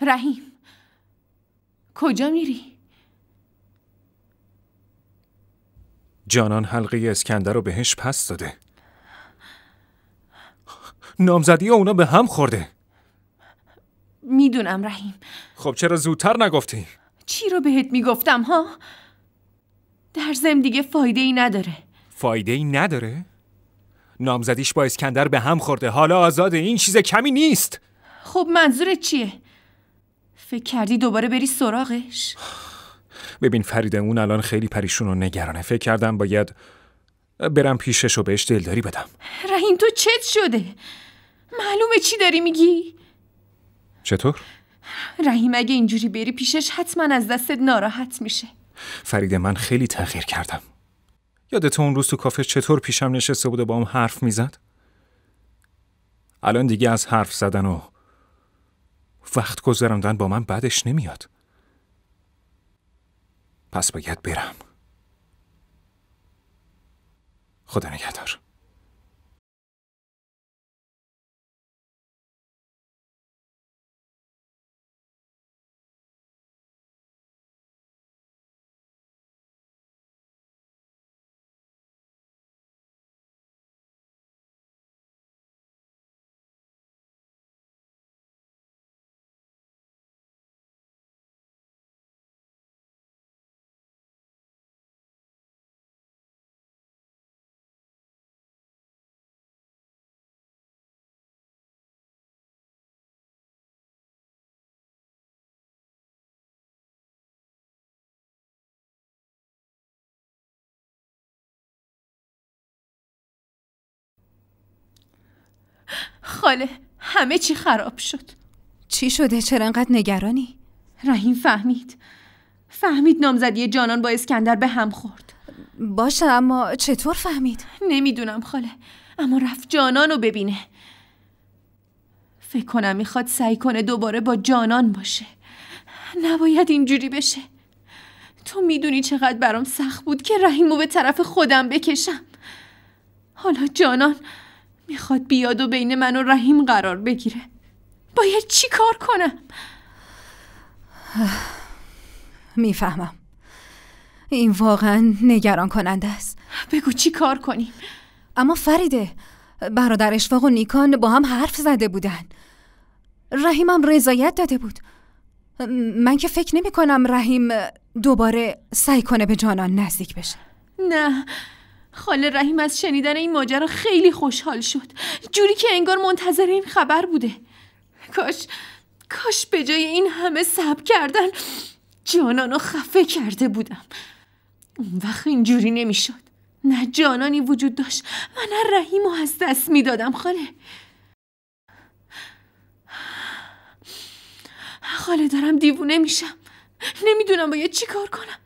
رحیم کجا میری؟ جانان حلقه اسکندر رو بهش پس داده. نامزدی اونا به هم خورده. میدونم رحیم. خب چرا زودتر نگفتی؟ چی رو بهت میگفتم ها؟ در ضمن دیگه فایده ای نداره. فایده ای نداره؟ نامزدیش با اسکندر به هم خورده، حالا آزاده، این چیز کمی نیست. خب منظورت چیه؟ فکر کردی دوباره بری سراغش؟ ببین فریده، اون الان خیلی پریشون و نگرانه. فکر کردم باید برم پیشش و بهش دلداری بدم. رحیم تو چت شده؟ معلومه چی داری میگی؟ چطور؟ رحیم اگه اینجوری بری پیشش حتما از دستت ناراحت میشه. فریده من خیلی تغییر کردم. یادت اون روز تو کافه چطور پیشم نشسته بود و با هم حرف میزد؟ الان دیگه از حرف زدن و وقت گذراندن با من بعدش نمیاد. پس باید برم. خدا نگهدار. خاله همه چی خراب شد. چی شده؟ چرا انقدر نگرانی؟ رحیم فهمید نامزدی جانان با اسکندر به هم خورد. باشه، اما چطور فهمید؟ نمیدونم خاله، اما رفت جانان رو ببینه. فکر کنم میخواد سعی کنه دوباره با جانان باشه. نباید اینجوری بشه. تو میدونی چقدر برام سخت بود که رحیمو به طرف خودم بکشم. حالا جانان میخواد بیاد و بین من و رحیم قرار بگیره. باید چی کار کنم؟ میفهمم. این واقعا نگران کننده است. بگو چی کار کنیم؟ اما فریده، برادر اشفاق و نیکان با هم حرف زده بودن. رحیمم رضایت داده بود. من که فکر نمی کنم رحیم دوباره سعی کنه به جانان نزدیک بشه. نه خاله، رحیم از شنیدن این ماجرا خیلی خوشحال شد، جوری که انگار منتظر این خبر بوده. کاش به جای این همه صبر کردن جانانو خفه کرده بودم. اون وقت اینجوری نمیشد. نه جانانی وجود داشت و نه رحیمو از دست میدادم. خاله دارم دیوونه میشم. نمیدونم باید چی کار کنم.